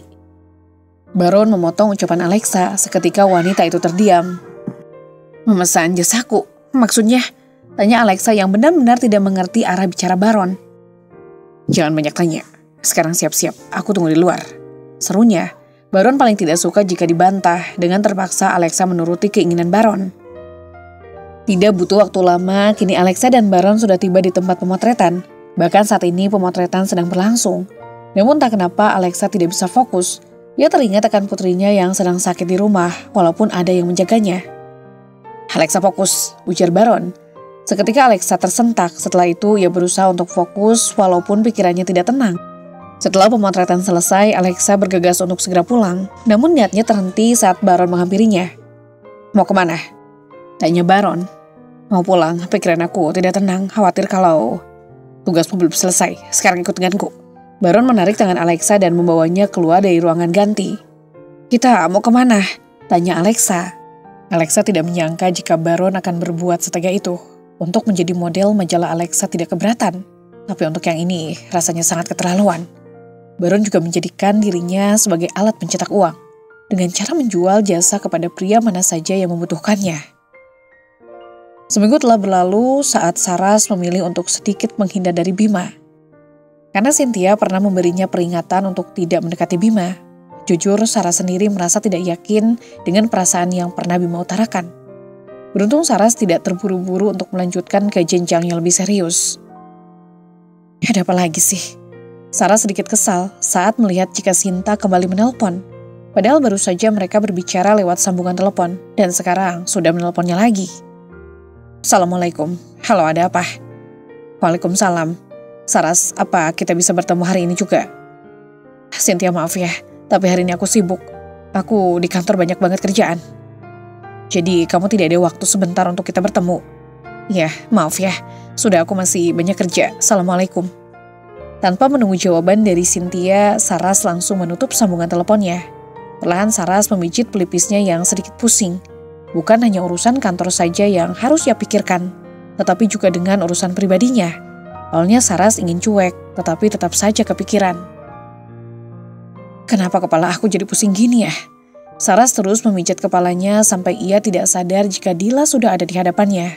A: Baron memotong ucapan Alexa, seketika wanita itu terdiam. Memesan jasaku? Maksudnya? Tanya Alexa yang benar-benar tidak mengerti arah bicara Baron. Jangan banyak tanya. Sekarang siap-siap, aku tunggu di luar, serunya. Baron paling tidak suka jika dibantah, dengan terpaksa Alexa menuruti keinginan Baron. Tidak butuh waktu lama, kini Alexa dan Baron sudah tiba di tempat pemotretan. Bahkan saat ini pemotretan sedang berlangsung. Namun tak kenapa Alexa tidak bisa fokus. Dia teringat akan putrinya yang sedang sakit di rumah, walaupun ada yang menjaganya. Alexa fokus, ujar Baron. Seketika Alexa tersentak, setelah itu ia berusaha untuk fokus walaupun pikirannya tidak tenang. Setelah pemotretan selesai, Alexa bergegas untuk segera pulang, namun niatnya terhenti saat Baron menghampirinya. Mau kemana? Tanya Baron. Mau pulang, pikiran aku tidak tenang, khawatir kalau tugasmu belum selesai, sekarang ikut denganku. Baron menarik tangan Alexa dan membawanya keluar dari ruangan ganti. Kita mau kemana? Tanya Alexa. Alexa tidak menyangka jika Baron akan berbuat setega itu. Untuk menjadi model majalah Alexa tidak keberatan. Tapi untuk yang ini rasanya sangat keterlaluan. Baron juga menjadikan dirinya sebagai alat pencetak uang. Dengan cara menjual jasa kepada pria mana saja yang membutuhkannya. Seminggu telah berlalu saat Saras memilih untuk sedikit menghindar dari Bima. Karena Cynthia pernah memberinya peringatan untuk tidak mendekati Bima. Jujur, Saras sendiri merasa tidak yakin dengan perasaan yang pernah Bima utarakan. Beruntung Saras tidak terburu-buru untuk melanjutkan ke jenjang yang lebih serius. Ada apa lagi sih? Saras sedikit kesal saat melihat jika Sinta kembali menelpon. Padahal baru saja mereka berbicara lewat sambungan telepon, dan sekarang sudah menelponnya lagi. Assalamualaikum, halo ada apa? Waalaikumsalam. Saras, apa kita bisa bertemu hari ini juga? Cynthia maaf ya, tapi hari ini aku sibuk. Aku di kantor banyak banget kerjaan. Jadi kamu tidak ada waktu sebentar untuk kita bertemu? Ya, maaf ya, sudah aku masih banyak kerja. Assalamualaikum. Tanpa menunggu jawaban dari Cynthia, Saras langsung menutup sambungan teleponnya. Perlahan Saras memijit pelipisnya yang sedikit pusing. Bukan hanya urusan kantor saja yang harus ia pikirkan, tetapi juga dengan urusan pribadinya. Awalnya Saras ingin cuek, tetapi tetap saja kepikiran. Kenapa kepala aku jadi pusing gini ya? Saras terus memijat kepalanya sampai ia tidak sadar jika Dila sudah ada di hadapannya.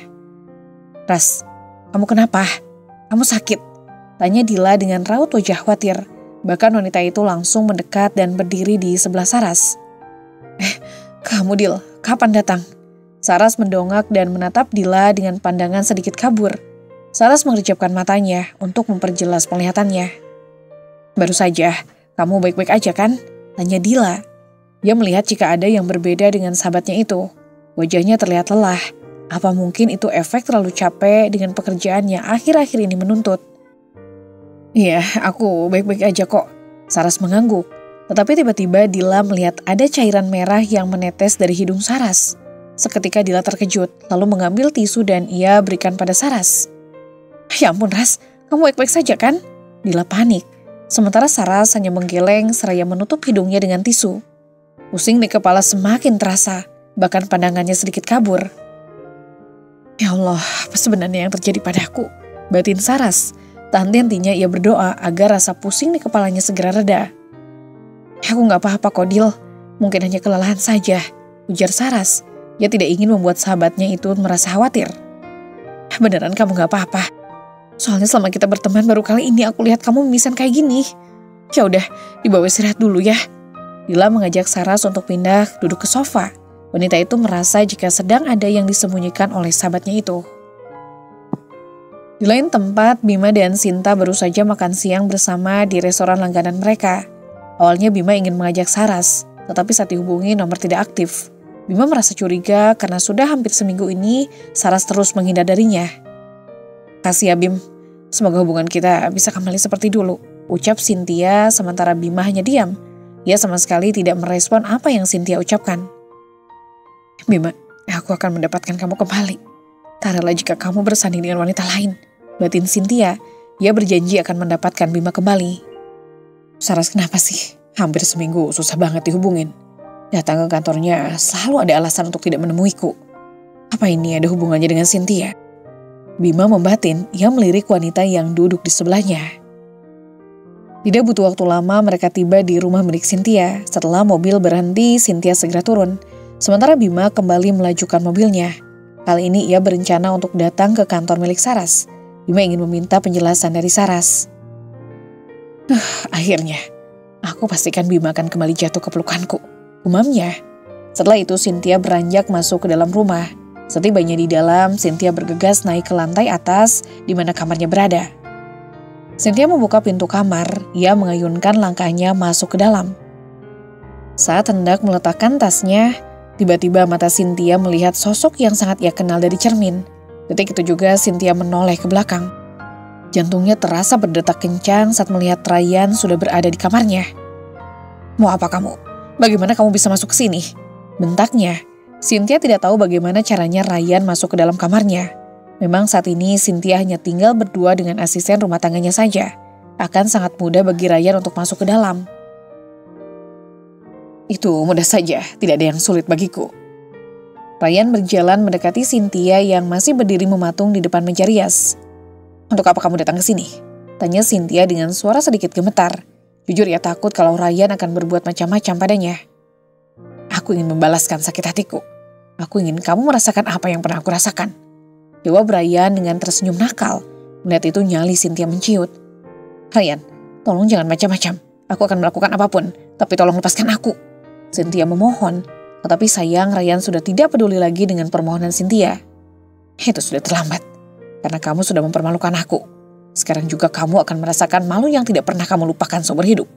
A: Ras, kamu kenapa? Kamu sakit? Tanya Dila dengan raut wajah khawatir. Bahkan wanita itu langsung mendekat dan berdiri di sebelah Saras. Kamu Dil, kapan datang? Saras mendongak dan menatap Dila dengan pandangan sedikit kabur. Saras mengerjapkan matanya untuk memperjelas penglihatannya. Baru saja, kamu baik-baik aja kan? Tanya Dila. Dia melihat jika ada yang berbeda dengan sahabatnya itu. Wajahnya terlihat lelah. Apa mungkin itu efek terlalu capek dengan pekerjaan yang akhir-akhir ini menuntut? Iya, aku baik-baik aja kok. Saras mengangguk. Tetapi tiba-tiba Dila melihat ada cairan merah yang menetes dari hidung Saras. Seketika Dila terkejut, lalu mengambil tisu dan ia berikan pada Saras. Ya ampun Ras, kamu baik-baik saja kan? Dila panik. Sementara Saras hanya menggeleng seraya menutup hidungnya dengan tisu. Pusing di kepala semakin terasa, bahkan pandangannya sedikit kabur. Ya Allah, apa sebenarnya yang terjadi padaku? Batin Saras. Tak henti-hentinya ia berdoa agar rasa pusing di kepalanya segera reda. Aku gak apa-apa kok Dil, mungkin hanya kelelahan saja, ujar Saras. Ia tidak ingin membuat sahabatnya itu merasa khawatir. Beneran kamu gak apa-apa? Soalnya selama kita berteman baru kali ini aku lihat kamu mimisan kayak gini. Ya udah, dibawa istirahat dulu ya. Dila mengajak Saras untuk pindah duduk ke sofa. Wanita itu merasa jika sedang ada yang disembunyikan oleh sahabatnya itu. Di lain tempat, Bima dan Sinta baru saja makan siang bersama di restoran langganan mereka. Awalnya Bima ingin mengajak Saras, tetapi saat dihubungi nomor tidak aktif. Bima merasa curiga karena sudah hampir seminggu ini Saras terus menghindar darinya. Kasih ya Bim, semoga hubungan kita bisa kembali seperti dulu, ucap Cynthia sementara Bima hanya diam. Ia sama sekali tidak merespon apa yang Cynthia ucapkan. Bima, aku akan mendapatkan kamu kembali. Tak rela jika kamu bersanding dengan wanita lain, batin Cynthia. Ia berjanji akan mendapatkan Bima kembali. Saras kenapa sih? Hampir seminggu susah banget dihubungin. Datang ke kantornya selalu ada alasan untuk tidak menemuiku. Apa ini ada hubungannya dengan Cynthia? Bima membatin, ia melirik wanita yang duduk di sebelahnya. Tidak butuh waktu lama mereka tiba di rumah milik Cynthia. Setelah mobil berhenti, Cynthia segera turun. Sementara Bima kembali melajukan mobilnya. Kali ini ia berencana untuk datang ke kantor milik Saras. Bima ingin meminta penjelasan dari Saras. Akhirnya, aku pastikan Bima akan kembali jatuh ke pelukanku, gumamnya. Setelah itu Cynthia beranjak masuk ke dalam rumah. Setibanya di dalam, Cynthia bergegas naik ke lantai atas di mana kamarnya berada. Cynthia membuka pintu kamar, ia mengayunkan langkahnya masuk ke dalam. Saat hendak meletakkan tasnya, tiba-tiba mata Cynthia melihat sosok yang sangat ia kenal dari cermin. Detik itu juga Cynthia menoleh ke belakang. Jantungnya terasa berdetak kencang saat melihat Ryan sudah berada di kamarnya. Mau apa kamu? Bagaimana kamu bisa masuk ke sini? Bentaknya. Cynthia tidak tahu bagaimana caranya Ryan masuk ke dalam kamarnya. Memang saat ini Cynthia hanya tinggal berdua dengan asisten rumah tangganya saja. Akan sangat mudah bagi Ryan untuk masuk ke dalam. Itu mudah saja, tidak ada yang sulit bagiku. Ryan berjalan mendekati Cynthia yang masih berdiri mematung di depan meja rias. Untuk apa kamu datang ke sini? Tanya Cynthia dengan suara sedikit gemetar. Jujur ia takut kalau Ryan akan berbuat macam-macam padanya. Aku ingin membalaskan sakit hatiku. Aku ingin kamu merasakan apa yang pernah aku rasakan. Jawab Ryan dengan tersenyum nakal. Melihat itu nyali Cynthia menciut. Ryan, tolong jangan macam-macam. Aku akan melakukan apapun, tapi tolong lepaskan aku. Cynthia memohon, tetapi sayang Ryan sudah tidak peduli lagi dengan permohonan Cynthia. Itu sudah terlambat, karena kamu sudah mempermalukan aku. Sekarang juga kamu akan merasakan malu yang tidak pernah kamu lupakan seumur hidup.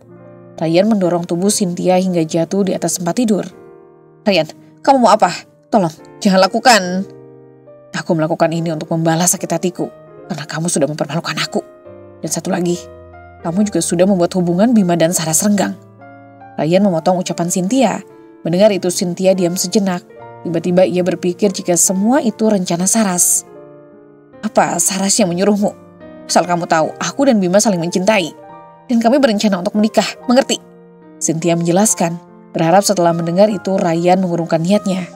A: Ryan mendorong tubuh Cynthia hingga jatuh di atas tempat tidur. "Ryan, kamu mau apa? Tolong, jangan lakukan." "Aku melakukan ini untuk membalas sakit hatiku, karena kamu sudah mempermalukan aku. Dan satu lagi, kamu juga sudah membuat hubungan Bima dan Saras renggang." Ryan memotong ucapan Cynthia. Mendengar itu Cynthia diam sejenak. Tiba-tiba ia berpikir jika semua itu rencana Saras. "Apa Saras yang menyuruhmu? Asal kamu tahu, aku dan Bima saling mencintai. Dan kami berencana untuk menikah, mengerti?" Cynthia menjelaskan, berharap setelah mendengar itu Ryan mengurungkan niatnya.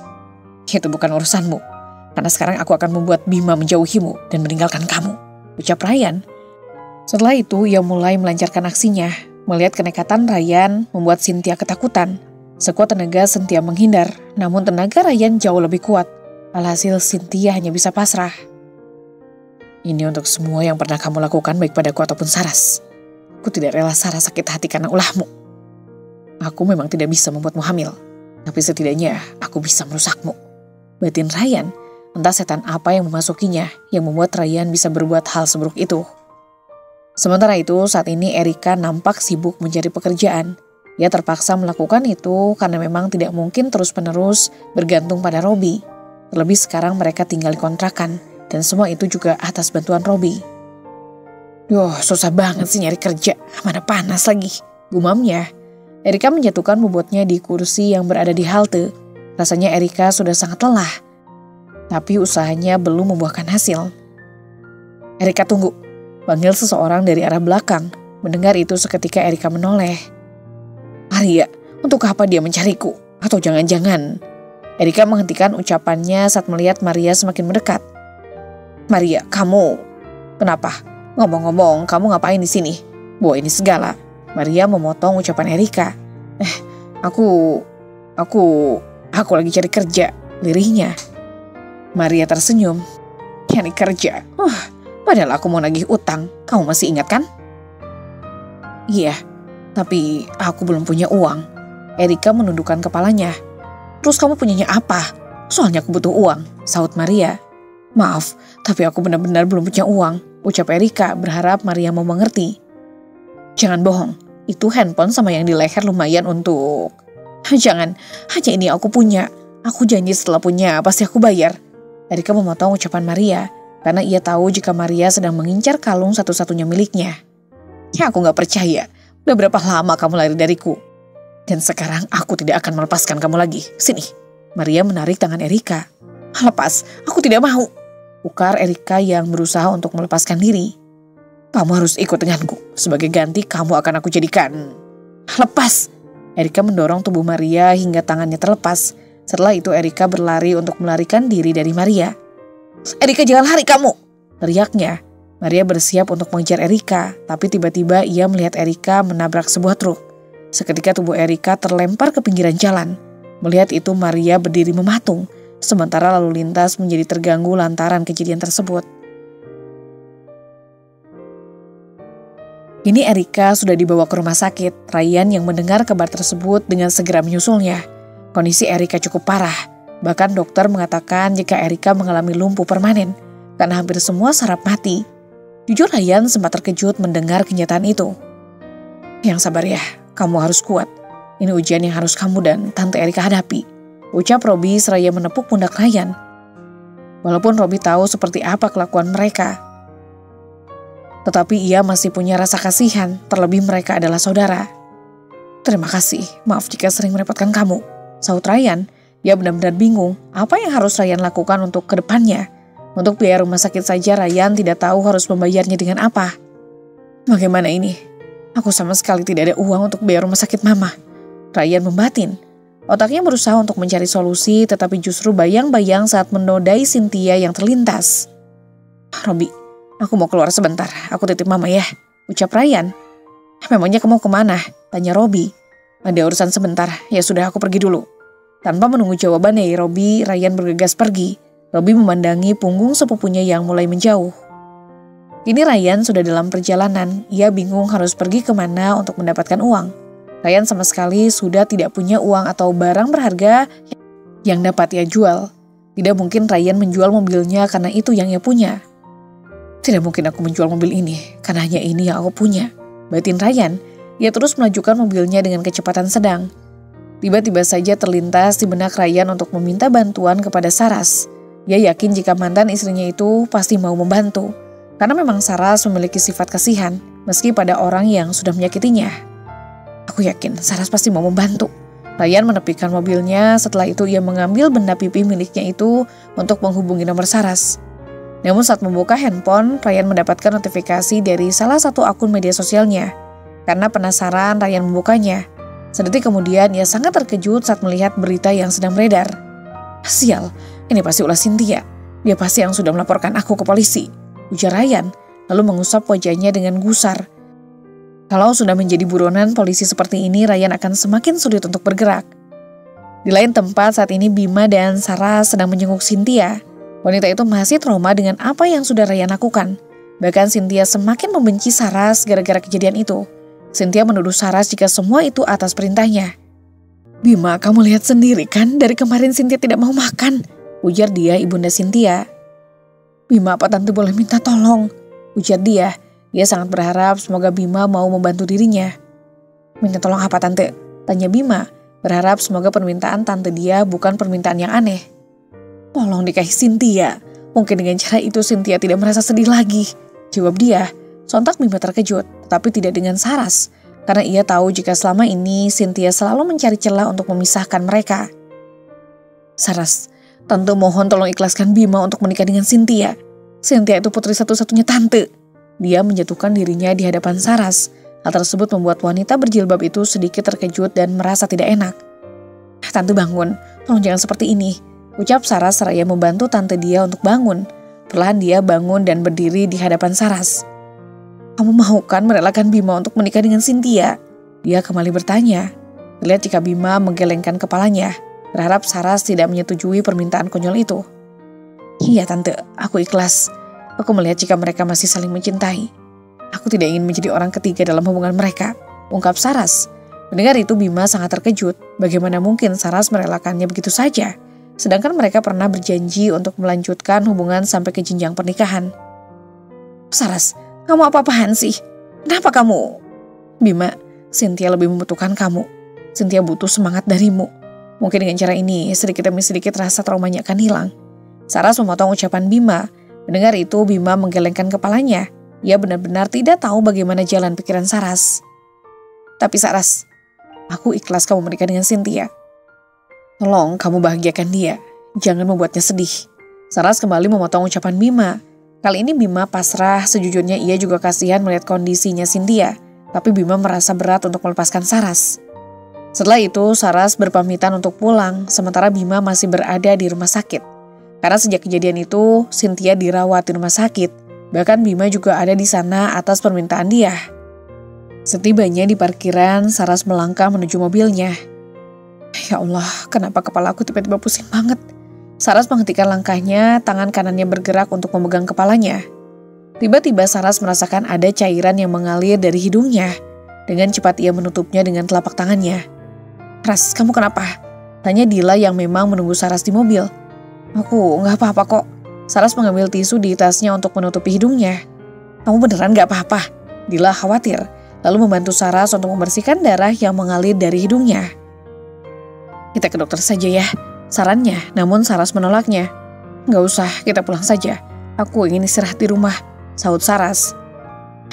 A: "Itu bukan urusanmu, karena sekarang aku akan membuat Bima menjauhimu dan meninggalkan kamu," ucap Ryan. Setelah itu ia mulai melancarkan aksinya. Melihat kenekatan Ryan membuat Cynthia ketakutan. Sekuat tenaga Cynthia menghindar, namun tenaga Ryan jauh lebih kuat. Alhasil Cynthia hanya bisa pasrah. "Ini untuk semua yang pernah kamu lakukan baik padaku ataupun Saras. Aku tidak rela Saras sakit hati karena ulahmu. Aku memang tidak bisa membuatmu hamil, tapi setidaknya aku bisa merusakmu," batin Ryan. Entah setan apa yang memasukinya yang membuat Ryan bisa berbuat hal seburuk itu. Sementara itu saat ini Erika nampak sibuk mencari pekerjaan. Ia terpaksa melakukan itu karena memang tidak mungkin terus-menerus bergantung pada Robi. Terlebih sekarang mereka tinggal di kontrakan dan semua itu juga atas bantuan Robi. "Duh, susah banget sih nyari kerja, mana panas lagi," gumamnya. Erika menjatuhkan bobotnya di kursi yang berada di halte. Rasanya Erika sudah sangat lelah, tapi usahanya belum membuahkan hasil. "Erika, tunggu," panggil seseorang dari arah belakang. Mendengar itu seketika Erika menoleh. "Maria, untuk apa dia mencariku? Atau jangan-jangan..." Erika menghentikan ucapannya saat melihat Maria semakin mendekat. "Maria, kamu... Kenapa? Ngomong-ngomong, kamu ngapain di sini? Bawa ini segala." Maria memotong ucapan Erika. Aku lagi cari kerja," lirihnya. Maria tersenyum. "Cari kerja? Padahal aku mau nagih utang. Kamu masih ingat kan?" "Iya, tapi aku belum punya uang." Erika menundukkan kepalanya. "Terus kamu punyanya apa? Soalnya aku butuh uang," saut Maria. "Maaf, tapi aku benar-benar belum punya uang," ucap Erika berharap Maria mau mengerti. "Jangan bohong, itu handphone sama yang di leher lumayan untuk..." "Jangan, hanya ini aku punya. Aku janji setelah punya pasti aku bayar." Erika memotong ucapan Maria. Karena ia tahu jika Maria sedang mengincar kalung satu-satunya miliknya. "Ya aku gak percaya, udah berapa lama kamu lari dariku? Dan sekarang aku tidak akan melepaskan kamu lagi. Sini." Maria menarik tangan Erika. "Lepas, aku tidak mau," ukar Erika yang berusaha untuk melepaskan diri. "Kamu harus ikut denganku, sebagai ganti kamu akan aku jadikan..." "Lepas!" Erika mendorong tubuh Maria hingga tangannya terlepas. Setelah itu Erika berlari untuk melarikan diri dari Maria. "Erika, jangan lari kamu!" teriaknya. Maria bersiap untuk mengejar Erika, tapi tiba-tiba ia melihat Erika menabrak sebuah truk. Seketika tubuh Erika terlempar ke pinggiran jalan. Melihat itu Maria berdiri mematung, sementara lalu lintas menjadi terganggu lantaran kejadian tersebut. Kini Erika sudah dibawa ke rumah sakit. Ryan yang mendengar kabar tersebut dengan segera menyusulnya. Kondisi Erika cukup parah. Bahkan dokter mengatakan jika Erika mengalami lumpuh permanen karena hampir semua saraf mati. Jujur Ryan sempat terkejut mendengar kenyataan itu. "Yang sabar ya, kamu harus kuat. Ini ujian yang harus kamu dan Tante Erika hadapi," ucap Robi seraya menepuk pundak Ryan. Walaupun Robi tahu seperti apa kelakuan mereka, tetapi ia masih punya rasa kasihan, terlebih mereka adalah saudara. "Terima kasih, maaf jika sering merepotkan kamu," saut Ryan. Dia benar-benar bingung apa yang harus Ryan lakukan untuk kedepannya. Untuk biaya rumah sakit saja Ryan tidak tahu harus membayarnya dengan apa. "Bagaimana ini? Aku sama sekali tidak ada uang untuk biaya rumah sakit mama," Ryan membatin. Otaknya berusaha untuk mencari solusi, tetapi justru bayang-bayang saat menodai Cynthia yang terlintas. "Robi, aku mau keluar sebentar, aku titip mama ya," ucap Ryan. "Memangnya kamu kemana?" tanya Robi. "Ada urusan sebentar, ya sudah aku pergi dulu." Tanpa menunggu jawaban dari Robi, Ryan bergegas pergi. Robi memandangi punggung sepupunya yang mulai menjauh. Kini Ryan sudah dalam perjalanan, ia bingung harus pergi kemana untuk mendapatkan uang. Ryan sama sekali sudah tidak punya uang atau barang berharga yang dapat ia jual. Tidak mungkin Ryan menjual mobilnya karena itu yang ia punya. "Tidak mungkin aku menjual mobil ini, karena hanya ini yang aku punya," batin Ryan. Ia terus melajukan mobilnya dengan kecepatan sedang. Tiba-tiba saja terlintas di benak Ryan untuk meminta bantuan kepada Saras. Ia yakin jika mantan istrinya itu pasti mau membantu. Karena memang Saras memiliki sifat kasihan meski pada orang yang sudah menyakitinya. Aku yakin Saras pasti mau membantu. Ryan menepikan mobilnya, setelah itu ia mengambil benda pipi miliknya itu untuk menghubungi nomor Saras. Namun saat membuka handphone, Ryan mendapatkan notifikasi dari salah satu akun media sosialnya. Karena penasaran, Ryan membukanya. Sedetik kemudian ia sangat terkejut saat melihat berita yang sedang beredar. Sial, ini pasti ulah Cynthia. Dia pasti yang sudah melaporkan aku ke polisi, ujar Ryan, lalu mengusap wajahnya dengan gusar. Kalau sudah menjadi buronan polisi seperti ini, Ryan akan semakin sulit untuk bergerak. Di lain tempat, saat ini Bima dan Saras sedang menjenguk Cynthia. Wanita itu masih trauma dengan apa yang sudah Ryan lakukan. Bahkan Cynthia semakin membenci Saras gara-gara kejadian itu. Cynthia menuduh Saras jika semua itu atas perintahnya. Bima, kamu lihat sendiri kan, dari kemarin Cynthia tidak mau makan, ujar dia ibunda Cynthia. Bima, apa tante boleh minta tolong, ujar dia. Dia sangat berharap semoga Bima mau membantu dirinya. Minta tolong apa tante? Tanya Bima, berharap semoga permintaan tante dia bukan permintaan yang aneh. Tolong nikahi Cynthia. Mungkin dengan cara itu Cynthia tidak merasa sedih lagi, jawab dia. Sontak Bima terkejut, tetapi tidak dengan Saras. Karena ia tahu jika selama ini Cynthia selalu mencari celah untuk memisahkan mereka. Saras, tante mohon tolong ikhlaskan Bima untuk menikah dengan Cynthia. Cynthia itu putri satu-satunya tante. Dia menjatuhkan dirinya di hadapan Saras. Hal tersebut membuat wanita berjilbab itu sedikit terkejut dan merasa tidak enak. Tante bangun, tolong jangan seperti ini, ucap Saras seraya membantu tante dia untuk bangun. Perlahan dia bangun dan berdiri di hadapan Saras. Kamu mau kan merelakan Bima untuk menikah dengan Cynthia? Dia kembali bertanya. Terlihat jika Bima menggelengkan kepalanya, berharap Saras tidak menyetujui permintaan konyol itu. Iya tante, aku ikhlas. Aku melihat jika mereka masih saling mencintai. Aku tidak ingin menjadi orang ketiga dalam hubungan mereka, ungkap Saras. Mendengar itu Bima sangat terkejut. Bagaimana mungkin Saras merelakannya begitu saja? Sedangkan mereka pernah berjanji untuk melanjutkan hubungan sampai ke jenjang pernikahan. Saras, kamu apa-apaan sih? Kenapa kamu? Bima, Cynthia lebih membutuhkan kamu. Cynthia butuh semangat darimu. Mungkin dengan cara ini sedikit demi sedikit rasa traumanya akan hilang. Saras memotong ucapan Bima. Mendengar itu Bima menggelengkan kepalanya. Ia benar-benar tidak tahu bagaimana jalan pikiran Saras. Tapi Saras, aku ikhlas kamu menikah dengan Cynthia. Tolong kamu bahagiakan dia. Jangan membuatnya sedih. Saras kembali memotong ucapan Bima. Kali ini Bima pasrah, sejujurnya ia juga kasihan melihat kondisinya Cynthia. Tapi Bima merasa berat untuk melepaskan Saras. Setelah itu Saras berpamitan untuk pulang, sementara Bima masih berada di rumah sakit. Karena sejak kejadian itu, Cynthia dirawat di rumah sakit. Bahkan Bima juga ada di sana atas permintaan dia. Setibanya di parkiran, Saras melangkah menuju mobilnya. Ya Allah, kenapa kepala aku tiba-tiba pusing banget? Saras menghentikan langkahnya, tangan kanannya bergerak untuk memegang kepalanya. Tiba-tiba Saras merasakan ada cairan yang mengalir dari hidungnya. Dengan cepat ia menutupnya dengan telapak tangannya. Ras, kamu kenapa? Tanya Dila yang memang menunggu Saras di mobil. Aku nggak apa-apa kok. Saras mengambil tisu di tasnya untuk menutupi hidungnya. Kamu beneran nggak apa-apa? Dila khawatir, lalu membantu Saras untuk membersihkan darah yang mengalir dari hidungnya. Kita ke dokter saja ya, sarannya. Namun Saras menolaknya. Nggak usah, kita pulang saja. Aku ingin istirahat di rumah, sahut Saras.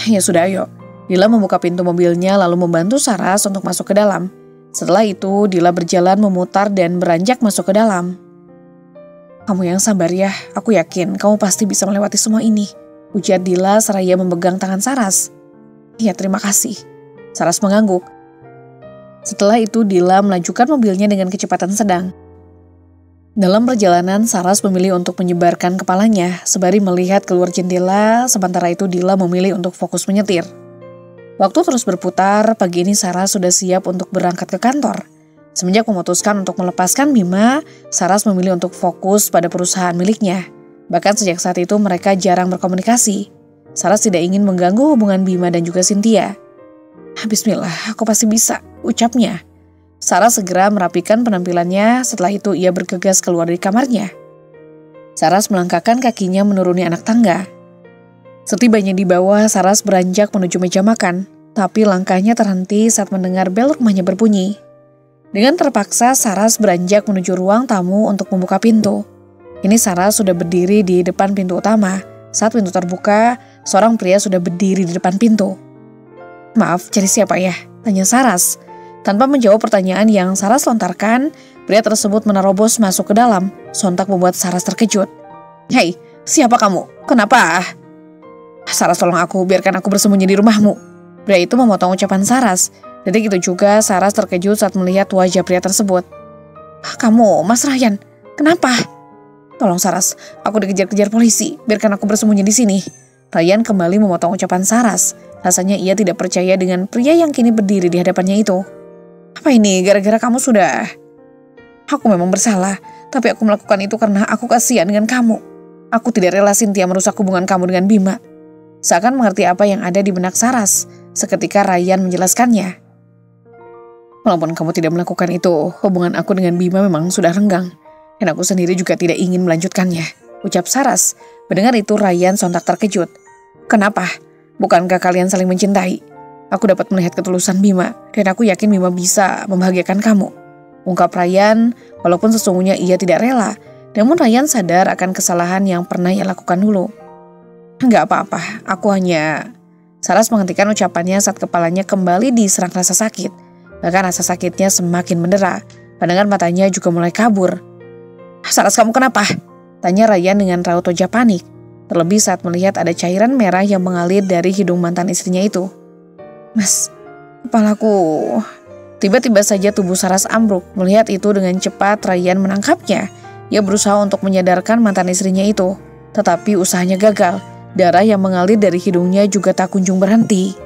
A: Ya sudah, ayo. Dila membuka pintu mobilnya lalu membantu Saras untuk masuk ke dalam. Setelah itu, Dila berjalan memutar dan beranjak masuk ke dalam. Kamu yang sabar ya, aku yakin kamu pasti bisa melewati semua ini, ujar Dila seraya memegang tangan Saras. Ya terima kasih. Saras mengangguk. Setelah itu Dila melajukan mobilnya dengan kecepatan sedang. Dalam perjalanan Saras memilih untuk menyebarkan kepalanya sembari melihat keluar jendela, sementara itu Dila memilih untuk fokus menyetir. Waktu terus berputar, pagi ini Saras sudah siap untuk berangkat ke kantor. Semenjak memutuskan untuk melepaskan Bima, Saras memilih untuk fokus pada perusahaan miliknya. Bahkan sejak saat itu mereka jarang berkomunikasi. Saras tidak ingin mengganggu hubungan Bima dan juga Cynthia. Bismillah, aku pasti bisa, ucapnya. Saras segera merapikan penampilannya, setelah itu ia bergegas keluar dari kamarnya. Saras melangkahkan kakinya menuruni anak tangga. Setibanya di bawah, Saras beranjak menuju meja makan. tapi langkahnya terhenti saat mendengar bel rumahnya berbunyi. Dengan terpaksa, Saras beranjak menuju ruang tamu untuk membuka pintu. Ini Saras sudah berdiri di depan pintu utama. Saat pintu terbuka, seorang pria sudah berdiri di depan pintu. "Maaf, cari siapa ya?" tanya Saras. Tanpa menjawab pertanyaan yang Saras lontarkan, pria tersebut menerobos masuk ke dalam. Sontak membuat Saras terkejut. "Hei, siapa kamu? Kenapa?" "Saras, tolong aku, biarkan aku bersembunyi di rumahmu." Pria itu memotong ucapan Saras. Detik itu juga Saras terkejut saat melihat wajah pria tersebut. "Kamu, Mas Ryan, kenapa?" "Tolong Saras, aku dikejar-kejar polisi, biarkan aku bersembunyi di sini." Ryan kembali memotong ucapan Saras. Rasanya ia tidak percaya dengan pria yang kini berdiri di hadapannya itu. "Apa ini, gara-gara kamu sudah?" "Aku memang bersalah, tapi aku melakukan itu karena aku kasihan dengan kamu. Aku tidak rela Cynthia merusak hubungan kamu dengan Bima." Seakan mengerti apa yang ada di benak Saras, seketika Ryan menjelaskannya. "Walaupun kamu tidak melakukan itu, hubungan aku dengan Bima memang sudah renggang. Dan aku sendiri juga tidak ingin melanjutkannya," ucap Saras. Mendengar itu Ryan sontak terkejut. "Kenapa? Bukankah kalian saling mencintai? Aku dapat melihat ketulusan Bima, dan aku yakin Bima bisa membahagiakan kamu," ungkap Ryan. Walaupun sesungguhnya ia tidak rela, namun Ryan sadar akan kesalahan yang pernah ia lakukan dulu. "Enggak apa-apa, aku hanya..." Saras menghentikan ucapannya saat kepalanya kembali diserang rasa sakit. Bahkan rasa sakitnya semakin mendera. Pandangan matanya juga mulai kabur. "Saras, kamu kenapa?" tanya Ryan dengan raut wajah panik. Terlebih saat melihat ada cairan merah yang mengalir dari hidung mantan istrinya itu. "Mas, kepalaku..." Tiba-tiba saja tubuh Saras ambruk. Melihat itu dengan cepat Ryan menangkapnya. Ia berusaha untuk menyadarkan mantan istrinya itu. Tetapi usahanya gagal. Darah yang mengalir dari hidungnya juga tak kunjung berhenti.